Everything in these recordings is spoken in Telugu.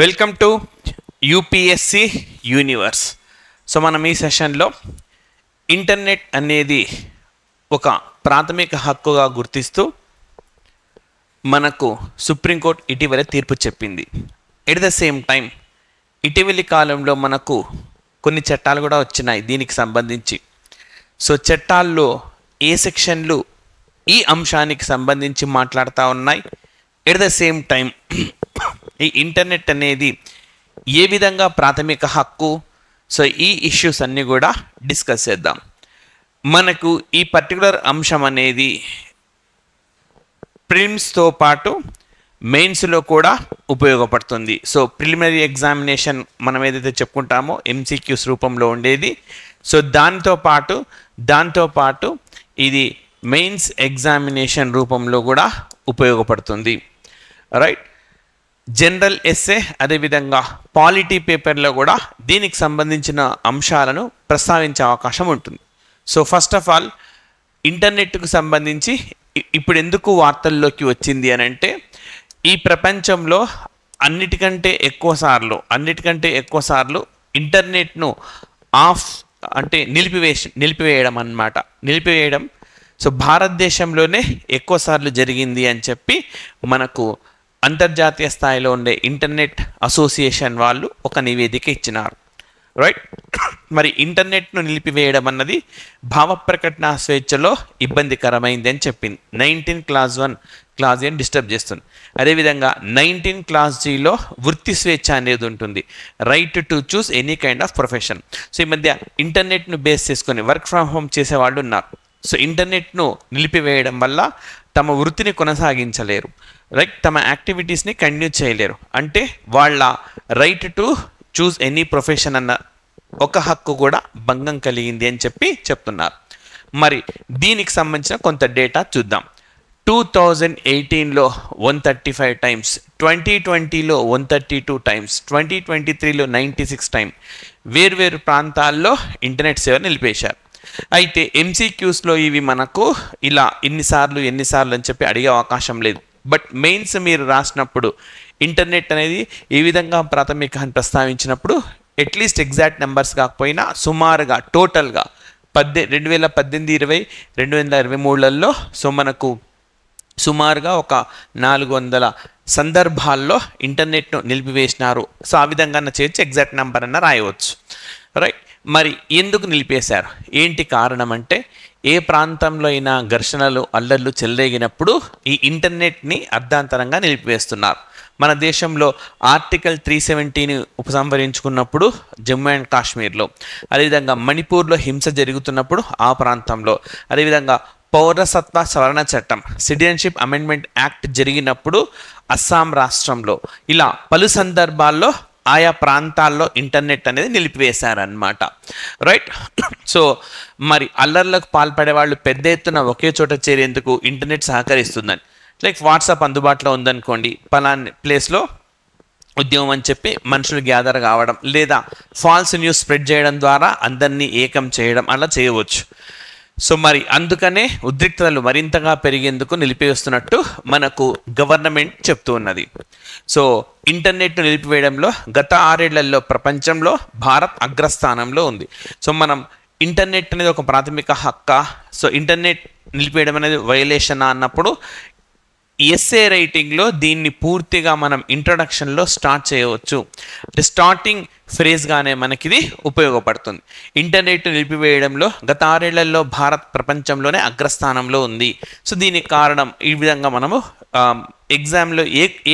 Welcome to UPSC universe. So మనం ఈ సెషన్లో ఇంటర్నెట్ అనేది ఒక ప్రాథమిక హక్కుగా గుర్తిస్తూ మనకు సుప్రీంకోర్టు ఇటీవల తీర్పు చెప్పింది. ఎట్ ద సేమ్ టైం ఇటీవలి కాలంలో మనకు కొన్ని చట్టాలు కూడా వచ్చినాయి దీనికి సంబంధించి. సో చట్టాల్లో ఏ సెక్షన్లు ఈ అంశానికి సంబంధించి మాట్లాడుతూ ఉన్నాయి. ఎట్ ద సేమ్ టైం ఈ ఇంటర్నెట్ అనేది ఏ విధంగా ప్రాథమిక హక్కు, సో ఈ ఇష్యూస్ అన్నీ కూడా డిస్కస్ చేద్దాం. మనకు ఈ పర్టికులర్ అంశం అనేది ప్రిలిమ్స్తో పాటు మెయిన్స్లో కూడా ఉపయోగపడుతుంది. సో ప్రిలిమినరీ ఎగ్జామినేషన్ మనం ఏదైతే చెప్పుకుంటామో ఎంసీక్యూస్ రూపంలో ఉండేది. సో దాంతో పాటు ఇది మెయిన్స్ ఎగ్జామినేషన్ రూపంలో కూడా ఉపయోగపడుతుంది. రైట్, జనరల్ ఎస్సే అదేవిధంగా పాలిటీ పేపర్లో కూడా దీనికి సంబంధించిన అంశాలను ప్రస్తావించే అవకాశం ఉంటుంది. సో ఫస్ట్ ఆఫ్ ఆల్ ఇంటర్నెట్కు సంబంధించి ఇప్పుడు ఎందుకు వార్తల్లోకి వచ్చింది అని అంటే, ఈ ప్రపంచంలో అన్నిటికంటే ఎక్కువ సార్లు ఇంటర్నెట్ను ఆఫ్ అంటే నిలిపివేయడం. సో భారతదేశంలోనే ఎక్కువ సార్లు జరిగింది అని చెప్పి మనకు అంతర్జాతీయ స్థాయిలో ఉండే ఇంటర్నెట్ అసోసియేషన్ వాళ్ళు ఒక నివేదిక ఇచ్చినారు. రైట్, మరి ఇంటర్నెట్ను నిలిపివేయడం అన్నది భావ ప్రకటన స్వేచ్ఛలో ఇబ్బందికరమైంది అని చెప్పింది. 19 Clause 1 Clause A డిస్టర్బ్ చేస్తుంది. అదేవిధంగా 19 Clause Gలో వృత్తి స్వేచ్ఛ అనేది ఉంటుంది, right to choose any kind of profession. So ఈ మధ్య ఇంటర్నెట్ను బేస్ చేసుకొని వర్క్ ఫ్రమ్ హోమ్ చేసేవాళ్ళు ఉన్నారు. సో ఇంటర్నెట్ను నిలిపివేయడం వల్ల తమ వృత్తిని కొనసాగించలేరు, రైట్, తమ యాక్టివిటీస్ని కంటిన్యూ చేయలేరు. అంటే వాళ్ళ right to choose any profession అన్న ఒక హక్కు కూడా భంగం కలిగింది అని చెప్పి చెప్తున్నారు. మరి దీనికి సంబంధించిన కొంత డేటా చూద్దాం. 2018లో 135 టైమ్స్, 2020లో 132 టైమ్స్, 2023లో 96 టైం వేర్వేరు ప్రాంతాల్లో ఇంటర్నెట్ సేవ నిలిపేశారు. అయితే ఎంసీక్యూస్లో ఇవి మనకు ఇలా ఎన్నిసార్లు అని చెప్పి అడిగే అవకాశం లేదు. బట్ మెయిన్స్ మీరు రాసినప్పుడు ఇంటర్నెట్ అనేది ఏ విధంగా ప్రాథమిక అని ప్రస్తావించినప్పుడు అట్లీస్ట్ ఎగ్జాక్ట్ నెంబర్స్ కాకపోయినా సుమారుగా టోటల్గా 2018-20 2023లలో సో మనకు సుమారుగా ఒక 400 సందర్భాల్లో ఇంటర్నెట్ను నిలిపివేసినారు. సో ఆ విధంగా చేయొచ్చు, ఎగ్జాక్ట్ నెంబర్ అన్న రాయవచ్చు. రైట్, మరి ఎందుకు నిలిపేశారు, ఏంటి కారణం అంటే, ఏ ప్రాంతంలో అయినా ఘర్షణలు అల్లర్లు చెలరేగినప్పుడు ఈ ఇంటర్నెట్ని అర్ధాంతరంగా నిలిపివేస్తున్నారు. మన దేశంలో ఆర్టికల్ 370ని ఉపసంహరించుకున్నప్పుడు జమ్మూ అండ్ కాశ్మీర్లో, అదేవిధంగా మణిపూర్లో హింస జరుగుతున్నప్పుడు ఆ ప్రాంతంలో, అదేవిధంగా పౌరసత్వ సవరణ చట్టం సిటిజన్షిప్ అమెండ్మెంట్ యాక్ట్ జరిగినప్పుడు అస్సాం రాష్ట్రంలో, ఇలా పలు సందర్భాల్లో ఆయా ప్రాంతాల్లో ఇంటర్నెట్ అనేది నిలిపివేశారన్నమాట. రైట్, సో మరి అల్లర్లకు పాల్పడే వాళ్ళు పెద్ద ఎత్తున ఒకే చోట చేరేందుకు ఇంటర్నెట్ సహకరిస్తుందని, లైక్ వాట్సాప్ అందుబాటులో ఉందనుకోండి, పలానా ప్లేస్లో ఉద్యమం అని చెప్పి మనుషులు గ్యాదర్ కావడం, లేదా ఫాల్స్ న్యూస్ స్ప్రెడ్ చేయడం ద్వారా అందరినీ ఏకం చేయడం అలా చేయవచ్చు. సో మరి అందుకనే ఉద్రిక్తతలు మరింతగా పెరిగేందుకు నిలిపివేస్తున్నట్టు మనకు గవర్నమెంట్ చెప్తూ ఉన్నది. సో ఇంటర్నెట్ను నిలిపివేయడంలో గత 6 ఏళ్లలో ప్రపంచంలో భారత్ అగ్రస్థానంలో ఉంది. సో మనం ఇంటర్నెట్ అనేది ఒక ప్రాథమిక హక్కా, సో ఇంటర్నెట్ నిలిపివేయడం అనేది వైలేషనా అన్నప్పుడు ఎస్ఏ రైటింగ్లో దీన్ని పూర్తిగా మనం ఇంట్రొడక్షన్లో స్టార్ట్ చేయవచ్చు. అంటే స్టార్టింగ్ ఫ్రేజ్గానే మనకిది ఉపయోగపడుతుంది. ఇంటర్నెట్ నిలిపివేయడంలో గత 6 ఏళ్లలో భారత్ ప్రపంచంలోనే అగ్రస్థానంలో ఉంది. సో దీనికి కారణం ఈ విధంగా మనము ఎగ్జామ్లో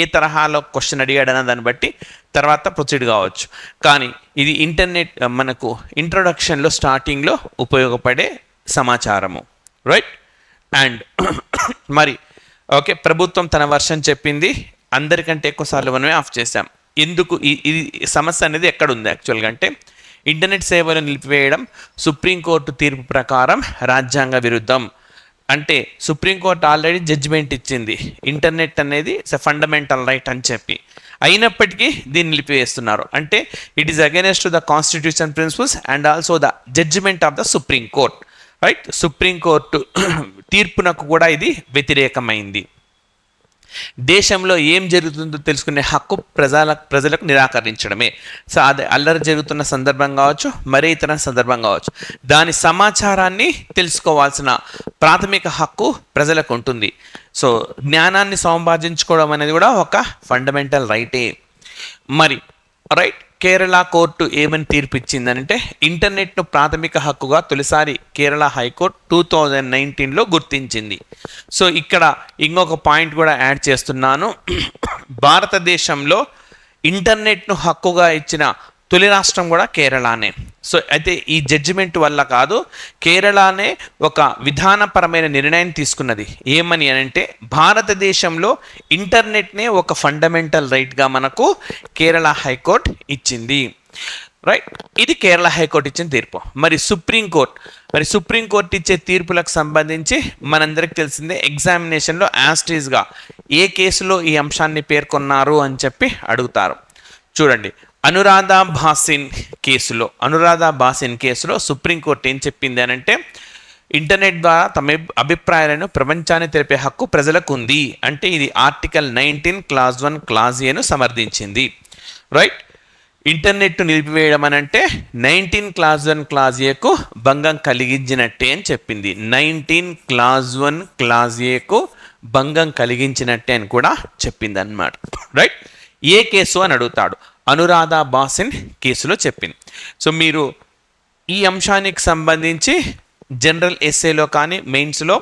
ఏ తరహాలో క్వశ్చన్ అడిగాడన్న దాన్ని బట్టి తర్వాత ప్రొసీడ్ కావచ్చు. కానీ ఇది ఇంటర్నెట్ మనకు ఇంట్రొడక్షన్లో స్టార్టింగ్లో ఉపయోగపడే సమాచారము. రైట్, అండ్ మరి ఓకే, ప్రభుత్వం తన వర్షన్ చెప్పింది, అందరికంటే ఎక్కువ సార్లు మనమే ఆఫ్ చేసాం. ఎందుకు ఇది సమస్య అనేది ఎక్కడ ఉంది యాక్చువల్గా అంటే, ఇంటర్నెట్ సేవలు నిలిపివేయడం సుప్రీంకోర్టు తీర్పు ప్రకారం రాజ్యాంగ విరుద్ధం. అంటే సుప్రీంకోర్టు ఆల్రెడీ జడ్జిమెంట్ ఇచ్చింది, ఇంటర్నెట్ అనేది ఫండమెంటల్ రైట్ అని చెప్పి, అయినప్పటికీ దీన్ని నిలిపివేస్తున్నారు. అంటే it is against to the constitution principles and also the judgement of the Supreme Court. Right, Supreme Court తీర్పునకు కూడా ఇది వ్యతిరేకమైంది. దేశంలో ఏం జరుగుతుందో తెలుసుకునే హక్కు ప్రజలకు నిరాకరించడమే. సో అది అల్లరి జరుగుతున్న సందర్భం కావచ్చు, మరే ఇతర సందర్భం కావచ్చు, దాని సమాచారాన్ని తెలుసుకోవాల్సిన ప్రాథమిక హక్కు ప్రజలకు ఉంటుంది. సో జ్ఞానాన్ని సంపాదించుకోవడం అనేది కూడా ఒక ఫండమెంటల్ రైటే. మరి రైట్, కేరళ కోర్టు ఏమని తీర్పు ఇచ్చిందంటే ఇంటర్నెట్ను ప్రాథమిక హక్కుగా తొలిసారి కేరళ హైకోర్టు 2019లో గుర్తించింది. సో ఇక్కడ ఇంకొక పాయింట్ కూడా యాడ్ చేస్తున్నాను. భారతదేశంలో ఇంటర్నెట్ను హక్కుగా ఇచ్చిన తొలి రాష్ట్రం కూడా కేరళనే. సో అయితే ఈ జడ్జిమెంట్ వల్ల కాదు, కేరళనే ఒక విధానపరమైన నిర్ణయం తీసుకున్నది. ఏమని అంటే భారతదేశంలో ఇంటర్నెట్నే ఒక ఫండమెంటల్ రైట్గా మనకు కేరళ హైకోర్టు ఇచ్చింది. రైట్, ఇది కేరళ హైకోర్టు ఇచ్చిన తీర్పు. మరి సుప్రీంకోర్టు ఇచ్చే తీర్పులకు సంబంధించి మనందరికి తెలిసిందే, ఎగ్జామినేషన్లో యాస్టీస్గా ఏ కేసులో ఈ అంశాన్ని పేర్కొన్నారు అని చెప్పి అడుగుతారు. చూడండి, అనురాధ భాసిన్ కేసులో సుప్రీంకోర్టు ఏం చెప్పింది అని అంటే ఇంటర్నెట్ ద్వారా తమ అభిప్రాయాలను ప్రపంచాన్ని తెలిపే హక్కు ప్రజలకు ఉంది అంటే ఇది ఆర్టికల్ 19 క్లాజ్ 1 క్లాజ్ ఏను సమర్థించింది. రైట్, ఇంటర్నెట్ను నిలిపివేయడం అని అంటే 19 క్లాజ్ 1 క్లాజ్ ఏకు భంగం కలిగించినట్టే అని చెప్పింది. 19 క్లాజ్ 1 క్లాజ్ ఏకు భంగం కలిగించినట్టే అని కూడా చెప్పింది అన్నమాట. రైట్, ఏ కేసు అని అడుగుతాడు, అనురాధ భాసిన్ కేసులో చెప్పింది. సో మీరు ఈ అంశానికి సంబంధించి జనరల్ ఎస్ఏలో కానీ, మెయిన్స్లో,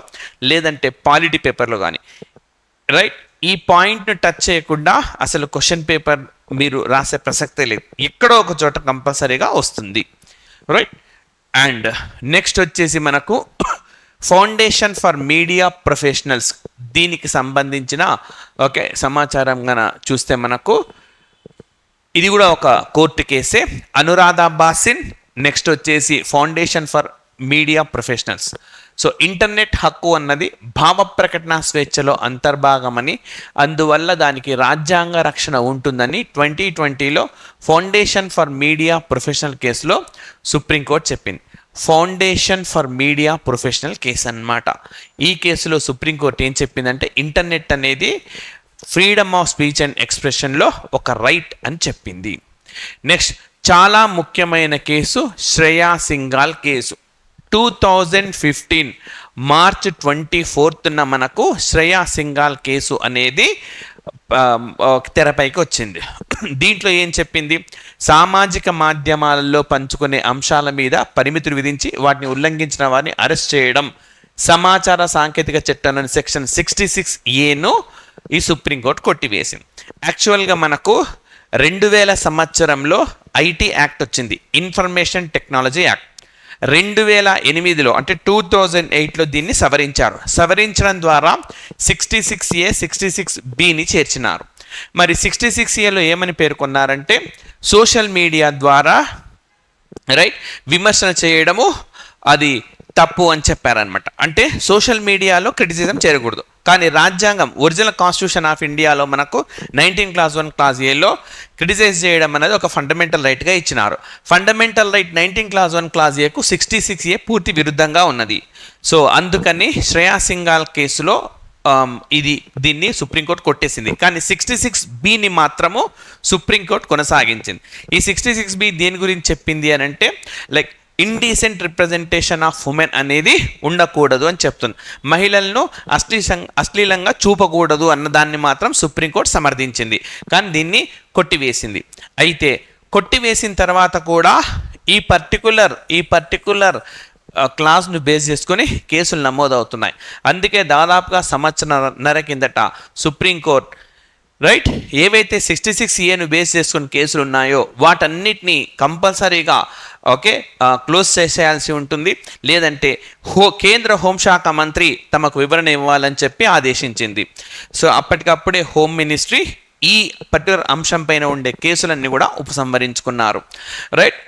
లేదంటే పాలిటీ పేపర్లో కానీ రైట్ ఈ పాయింట్ను టచ్ చేయకుండా అసలు క్వశ్చన్ పేపర్ మీరు రాసే ప్రసక్తే లేదు, ఎక్కడో ఒక చోట కంపల్సరీగా వస్తుంది. రైట్, అండ్ నెక్స్ట్ వచ్చేసి మనకు ఫౌండేషన్ ఫర్ మీడియా ప్రొఫెషనల్స్, దీనికి సంబంధించిన సమాచారం గన చూస్తే మనకు ఇది కూడా ఒక కోర్టు కేసే. అనురాధ భాసిన్, నెక్స్ట్ వచ్చేసి foundation for media professionals. So internet హక్కు అన్నది భావ ప్రకటన స్వేచ్ఛలో అంతర్భాగమని, అందువల్ల దానికి రాజ్యాంగ రక్షణ ఉంటుందని 2020లో ఫౌండేషన్ ఫర్ మీడియా ప్రొఫెషనల్ కేసులో సుప్రీంకోర్టు చెప్పింది. Foundation for media professional case అన్నమాట. ఈ కేసులో సుప్రీంకోర్టు ఏం చెప్పిందంటే ఇంటర్నెట్ అనేది ఫ్రీడమ్ ఆఫ్ స్పీచ్ అండ్ ఎక్స్ప్రెషన్లో ఒక రైట్ అని చెప్పింది. నెక్స్ట్ చాలా ముఖ్యమైన case Shreya Singhal case. 2015 March 24న మనకు శ్రేయా సింఘాల్ కేసు అనేది తెరపైకి వచ్చింది. దీంట్లో ఏం చెప్పింది, సామాజిక మాధ్యమాలలో పంచుకునే అంశాల మీద పరిమితులు విధించి వాటిని ఉల్లంఘించిన వారిని అరెస్ట్ చేయడం సమాచార సాంకేతిక చట్టంలోని సెక్షన్ 66A ఈ సుప్రీంకోర్టు కొట్టివేసింది. యాక్చువల్గా మనకు 2000 సంవత్సరంలో ఐటీ యాక్ట్ వచ్చింది, ఇన్ఫర్మేషన్ టెక్నాలజీ యాక్ట్. 2008లో అంటే 2008లో దీన్ని సవరించడం ద్వారా 66A 66Bని చేర్చినారు. మరి 66Aలో ఏమని పేర్కొన్నారంటే సోషల్ మీడియా ద్వారా రైట్ విమర్శన చేయడము అది తప్పు అని చెప్పారనమాట. అంటే సోషల్ మీడియాలో క్రిటిసిజం చేయకూడదు. కానీ రాజ్యాంగం ఒరిజినల్ కాన్స్టిట్యూషన్ ఆఫ్ ఇండియాలో మనకు 19 క్లాజ్ 1 క్లాజ్ ఏలో క్రిటిసైజ్ చేయడం అనేది ఒక ఫండమెంటల్ రైట్గా ఇచ్చినారు. ఫండమెంటల్ రైట్ 19 క్లాజ్ 1 క్లాజ్ ఏకు 66A పూర్తి విరుద్ధంగా ఉన్నది. సో అందుకని శ్రేయా సింఘాల్ కేసులో దీన్ని సుప్రీంకోర్టు కొట్టేసింది. కానీ 66Bని మాత్రము సుప్రీంకోర్టు కొనసాగించింది. ఈ 66B దేని గురించి చెప్పింది అని అంటే like indecent representation of women అనేది ఉండకూడదు అని చెప్తుంది. మహిళలను అశ్లీలంగా చూపకూడదు అన్నదాన్ని మాత్రం సుప్రీంకోర్టు సమర్థించింది, కానీ దీన్ని కొట్టివేసింది. అయితే కొట్టివేసిన తర్వాత కూడా ఈ పర్టికులర్ క్లాస్ను బేస్ చేసుకొని కేసులు నమోదవుతున్నాయి. అందుకే దాదాపుగా సంవత్సరన్నర కిందట సుప్రీంకోర్టు రైట్ ఏవైతే 66Aను బేస్ చేసుకుని కేసులు ఉన్నాయో వాటన్నిటినీ కంపల్సరీగా క్లోజ్ చేసేయాల్సి ఉంటుంది, లేదంటే కేంద్ర హోంశాఖ మంత్రి తమకు వివరణ ఇవ్వాలని చెప్పి ఆదేశించింది. సో అప్పటికప్పుడే హోమ్ మినిస్ట్రీ ఈ పర్టికులర్ అంశం పైన ఉండే కేసులన్నీ కూడా ఉపసంహరించుకున్నారు. రైట్,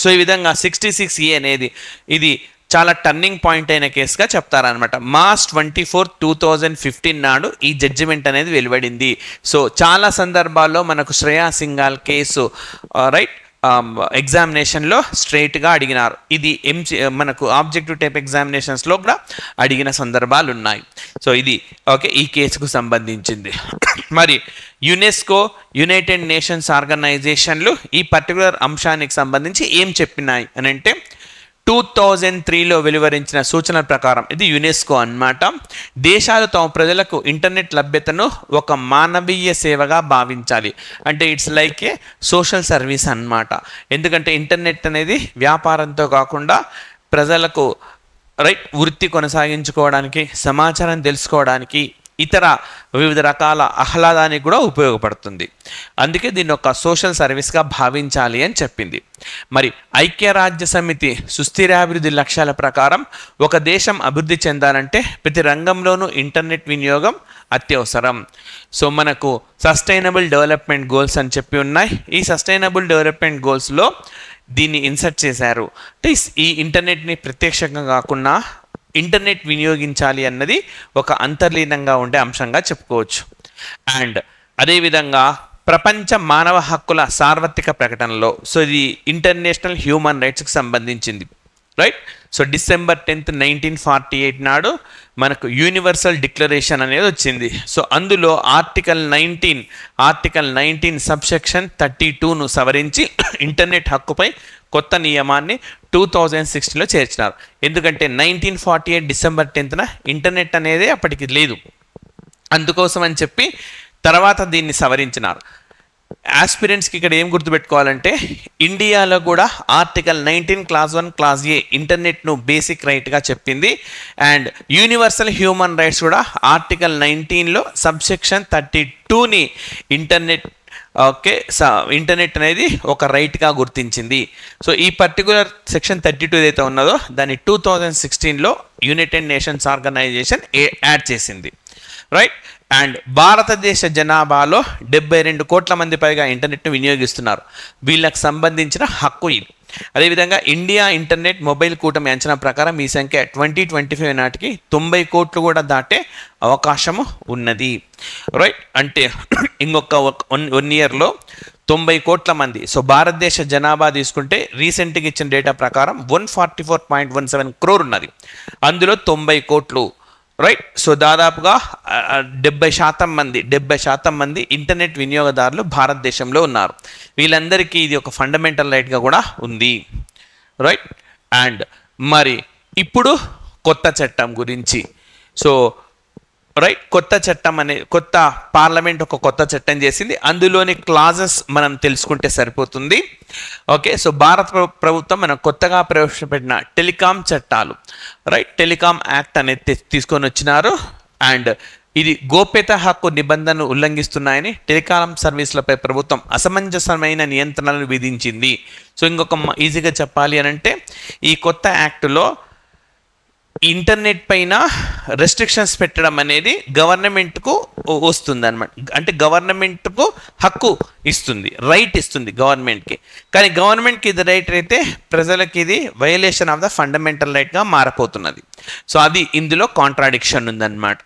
సో ఈ విధంగా 66A అనేది ఇది చాలా టర్నింగ్ పాయింట్ అయిన కేసుగా చెప్తారనమాట. మార్చ్ 24, 2015 నాడు ఈ జడ్జిమెంట్ అనేది వెలువడింది. సో చాలా సందర్భాల్లో మనకు శ్రేయా సింఘాల్ కేసు రైట్ ఎగ్జామినేషన్లో స్ట్రైట్గా అడిగినారు. ఇది మనకు ఆబ్జెక్టివ్ టైప్ ఎగ్జామినేషన్స్లో కూడా అడిగిన సందర్భాలు ఉన్నాయి. సో ఇది ఓకే ఈ కేసుకు సంబంధించింది. మరి యునెస్కో, యునైటెడ్ నేషన్స్ ఆర్గనైజేషన్లు ఈ పర్టికులర్ అంశానికి సంబంధించి ఏం చెప్పినాయి అని అంటే 2003లో వెలువరించిన సూచనల ప్రకారం, ఇది యునెస్కో అన్నమాట, దేశాలు తమ ప్రజలకు ఇంటర్నెట్ లభ్యతను ఒక మానవీయ సేవగా భావించాలి. అంటే it's like A social service అన్నమాట. ఎందుకంటే ఇంటర్నెట్ అనేది వ్యాపారంతో కాకుండా ప్రజలకు వృత్తి కొనసాగించుకోవడానికి, సమాచారం తెలుసుకోవడానికి, ఇతర వివిధ రకాల ఆహ్లాదానికి కూడా ఉపయోగపడుతుంది. అందుకే దీన్ని ఒక సోషల్ సర్వీస్గా భావించాలి అని చెప్పింది. మరి ఐక్యరాజ్య సమితి సుస్థిరాభివృద్ధి లక్ష్యాల ప్రకారం ఒక దేశం అభివృద్ధి చెందాలంటే ప్రతి రంగంలోనూ ఇంటర్నెట్ వినియోగం అత్యవసరం. సో మనకు సస్టైనబుల్ డెవలప్మెంట్ గోల్స్ అని చెప్పి ఉన్నాయి. ఈ సస్టైనబుల్ డెవలప్మెంట్ గోల్స్లో దీన్ని ఇన్సర్ట్ చేశారు. అంటే ఈ ఇంటర్నెట్ని ప్రత్యక్షంగా కాకుండా ఇంటర్నెట్ వినియోగించాలి అన్నది ఒక అంతర్లీనంగా ఉండే అంశంగా చెప్పుకోవచ్చు. అండ్ అదేవిధంగా ప్రపంచ మానవ హక్కుల సార్వత్రిక ప్రకటనలో, సో ఇది ఇంటర్నేషనల్ హ్యూమన్ రైట్స్కి సంబంధించింది, రైట్. సో December 10, 1948 నాడు మనకు యూనివర్సల్ డిక్లరేషన్ అనేది వచ్చింది. సో అందులో ఆర్టికల్ 19 సబ్సెక్షన్ 32ను సవరించి ఇంటర్నెట్ హక్కుపై కొత్త నియమాన్ని 2016లో చేర్చినారు. ఎందుకంటే 1948 December 10న ఇంటర్నెట్ అనేది అప్పటికి లేదు, అందుకోసం అని చెప్పి తర్వాత దీన్ని సవరించినారు. ఆస్పిరెంట్స్కి ఇక్కడ ఏం గుర్తుపెట్టుకోవాలంటే ఇండియాలో కూడా ఆర్టికల్ 19 Clause 1 Clause A ఇంటర్నెట్ను బేసిక్ రైట్గా చెప్పింది. అండ్ యూనివర్సల్ హ్యూమన్ రైట్స్ కూడా ఆర్టికల్ 19లో సబ్సెక్షన్ 32ని ఇంటర్నెట్ అనేది ఒక రైట్గా గుర్తించింది. సో ఈ పర్టికులర్ సెక్షన్ 32 ఏదైతే ఉన్నదో దాన్ని 2016లో యునైటెడ్ నేషన్స్ ఆర్గనైజేషన్ యాడ్ చేసింది, రైట్. అండ్ భారతదేశ జనాభాలో 72 కోట్ల మంది పైగా ఇంటర్నెట్ను వినియోగిస్తున్నారు. వీళ్ళకి సంబంధించిన హక్కు ఇది. అదేవిధంగా ఇండియా ఇంటర్నెట్ మొబైల్ కూటమి అంచనా ప్రకారం ఈ సంఖ్య 2025 నాటికి 90 కోట్లు కూడా దాటే అవకాశము ఉన్నది, రైట్. అంటే ఇంకొక 1 ఇయర్లో 90 కోట్ల మంది. సో భారతదేశ జనాభా తీసుకుంటే రీసెంట్గా ఇచ్చిన డేటా ప్రకారం 144.17 crore ఉన్నది, అందులో 90 కోట్లు, రైట్. సో దాదాపుగా 70% మంది ఇంటర్నెట్ వినియోగదారులు భారతదేశంలో ఉన్నారు. వీళ్ళందరికీ ఇది ఒక ఫండమెంటల్ రైట్గా కూడా ఉంది, రైట్. అండ్ మరి ఇప్పుడు కొత్త చట్టం గురించి, సో రైట్, కొత్త పార్లమెంట్ ఒక కొత్త చట్టం చేసింది. అందులోని క్లాజెస్ మనం తెలుసుకుంటే సరిపోతుంది, ఓకే. సో భారత ప్రభుత్వం మనం కొత్తగా ప్రవేశపెట్టిన టెలికాం చట్టాలు, రైట్, టెలికాం యాక్ట్ అనేది తీసుకొని వచ్చినారు. అండ్ ఇది గోప్యత హక్కు నిబంధనలు ఉల్లంఘిస్తున్నాయని టెలికాం సర్వీసులపై ప్రభుత్వం అసమంజసమైన నియంత్రణలు విధించింది. సో ఇంకొక ఈజీగా చెప్పాలి అని అంటే ఈ కొత్త యాక్టులో ఇంటర్నెట్ పైన రెస్ట్రిక్షన్స్ పెట్టడం అనేది గవర్నమెంట్కు వస్తుంది అనమాట. అంటే గవర్నమెంట్కు హక్కు ఇస్తుంది, రైట్ ఇస్తుంది గవర్నమెంట్కి. కానీ గవర్నమెంట్కి ఇది రైట్ అయితే ప్రజలకి ఇది వయలేషన్ ఆఫ్ ద ఫండమెంటల్ రైట్గా మారిపోతున్నది. సో అది ఇందులో కాంట్రాడిక్షన్ ఉందన్నమాట.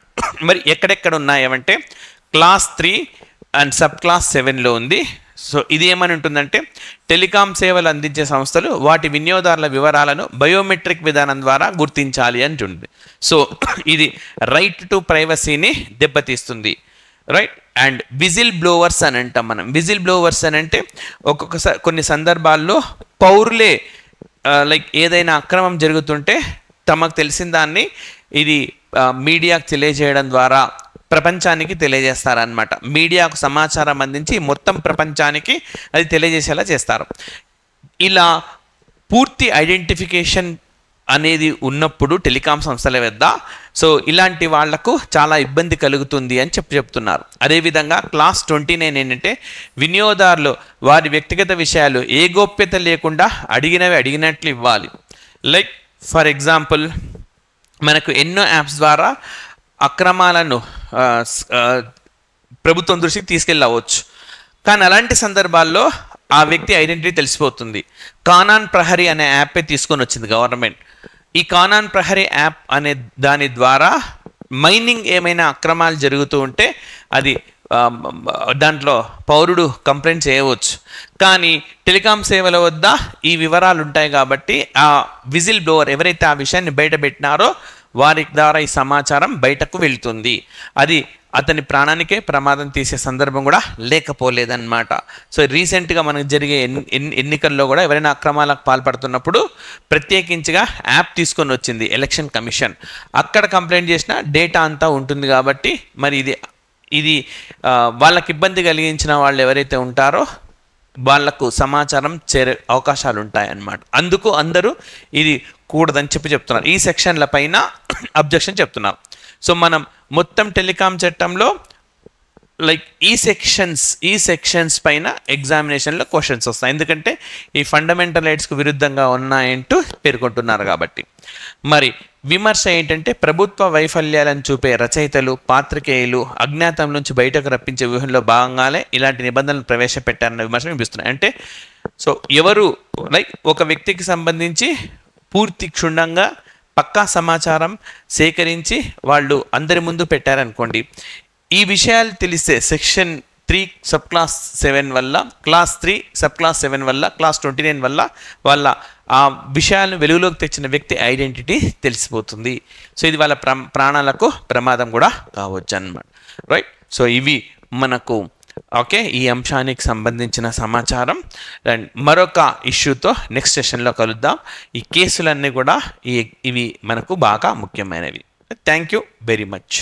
మరి ఎక్కడెక్కడ ఉన్నాయంటే Clause 3 అండ్ సబ్ Clause 7లో ఉంది. సో ఇది ఏమని ఉంటుందంటే టెలికాం సేవలు అందించే సంస్థలు వాటి వినియోగదారుల వివరాలను బయోమెట్రిక్ విధానం ద్వారా గుర్తించాలి అని ఉంటుంది. సో ఇది రైట్ టు ప్రైవసీని దెబ్బతీస్తుంది, రైట్. అండ్ విజిల్ బ్లోవర్స్ అని అంటాం మనం. విజిల్ బ్లోవర్స్ అని అంటే ఒక్కొక్కసారి కొన్ని సందర్భాల్లో పౌరులే లైక్ ఏదైనా అక్రమం జరుగుతుంటే తమకు తెలిసిన దాన్ని ఇది మీడియాకు తెలియజేయడం ద్వారా ప్రపంచానికి తెలియజేస్తారనమాట. మీడియాకు సమాచారం అందించి మొత్తం ప్రపంచానికి అది తెలియజేసేలా చేస్తారు. ఇలా పూర్తి ఐడెంటిఫికేషన్ అనేది ఉన్నప్పుడు టెలికాం సంస్థల వద్ద సో ఇలాంటి వాళ్లకు చాలా ఇబ్బంది కలుగుతుంది అని చెప్తున్నారు. అదేవిధంగా Clause 29 ఏంటంటే వినియోగదారులు వారి వ్యక్తిగత విషయాలు ఏ గోప్యత లేకుండా అడిగినట్లు ఇవ్వాలి. లైక్ ఫర్ ఎగ్జాంపుల్ మనకు ఎన్నో యాప్స్ ద్వారా అక్రమాలను ప్రభుత్వం దృష్టికి తీసుకెళ్ళవచ్చు. కానీ అలాంటి సందర్భాల్లో ఆ వ్యక్తి ఐడెంటిటీ తెలిసిపోతుంది. కానాన్ ప్రహరీ అనే యాప్పే తీసుకొని వచ్చింది గవర్నమెంట్. ఈ కానాన్ ప్రహరీ యాప్ అనే దాని ద్వారా మైనింగ్ ఏమైనా అక్రమాలు జరుగుతూ ఉంటే అది దాంట్లో పౌరుడు కంప్లైంట్ చేయవచ్చు. కానీ టెలికాం సేవల వద్ద ఈ వివరాలు ఉంటాయి కాబట్టి ఆ విజిల్ బ్లోవర్ ఎవరైతే ఆ విషయాన్ని బయట పెట్టినారో వారి ద్వారా ఈ సమాచారం బయటకు వెళ్తుంది. అది అతని ప్రాణానికే ప్రమాదం తీసే సందర్భం కూడా లేకపోలేదన్నమాట. సో రీసెంట్గా మనకు జరిగే ఎన్నికల్లో కూడా ఎవరైనా అక్రమాలకు పాల్పడుతున్నప్పుడు ప్రత్యేకించిగా యాప్ తీసుకొని వచ్చింది ఎలక్షన్ కమిషన్. అక్కడ కంప్లైంట్ చేసిన డేటా అంతా ఉంటుంది కాబట్టి మరి ఇది వాళ్ళకి ఇబ్బంది కలిగించిన వాళ్ళు ఎవరైతే ఉంటారో వాళ్లకు సమాచారం చేరే అవకాశాలు ఉంటాయన్నమాట. అందుకు అందరూ ఇది కూడదని చెప్తున్నారు. ఈ సెక్షన్ల పైన అబ్జెక్షన్ చెప్తున్నారు. సో మనం మొత్తం టెలికాం చట్టంలో లైక్ ఈ సెక్షన్స్ పైన ఎగ్జామినేషన్లో క్వశ్చన్స్ వస్తాయి. ఎందుకంటే ఈ ఫండమెంటల్ రైట్స్కు విరుద్ధంగా ఉన్నాయంటూ పేర్కొంటున్నారు కాబట్టి. మరి విమర్శ ఏంటంటే ప్రభుత్వ వైఫల్యాలను చూపే రచయితలు, పాత్రికేయులు అజ్ఞాతం నుంచి బయటకు రప్పించే వ్యూహంలో భాగంగానే ఇలాంటి నిబంధనలు ప్రవేశపెట్టారన్న విమర్శ వినిపిస్తున్నాయి. అంటే సో ఎవరు లైక్ ఒక వ్యక్తికి సంబంధించి పూర్తి క్షుణ్ణంగా పక్కా సమాచారం సేకరించి వాళ్ళు అందరి ముందు పెట్టారనుకోండి, ఈ విషయాలు తెలిస్తే సెక్షన్ 3 సబ్ క్లాస్ 7 వల్ల, క్లాస్ 3 సబ్ క్లాస్ 7 వల్ల, క్లాస్ 29 వల్ల వాళ్ళ ఆ విషయాలను వెలుగులోకి తెచ్చిన వ్యక్తి ఐడెంటిటీ తెలిసిపోతుంది. సో ఇది వాళ్ళ ప్రాణాలకు ప్రమాదం కూడా కావచ్చు అన్నమాట. రైట్. సో ఇవి మనకు ఓకే ఈ అంశానికి సంబంధించిన సమాచారం. అండ్ మరొక ఇష్యూతో నెక్స్ట్ సెషన్లో కలుద్దాం. ఈ కేసులన్నీ కూడా ఇవి మనకు బాగా ముఖ్యమైనవి. Thank you very much.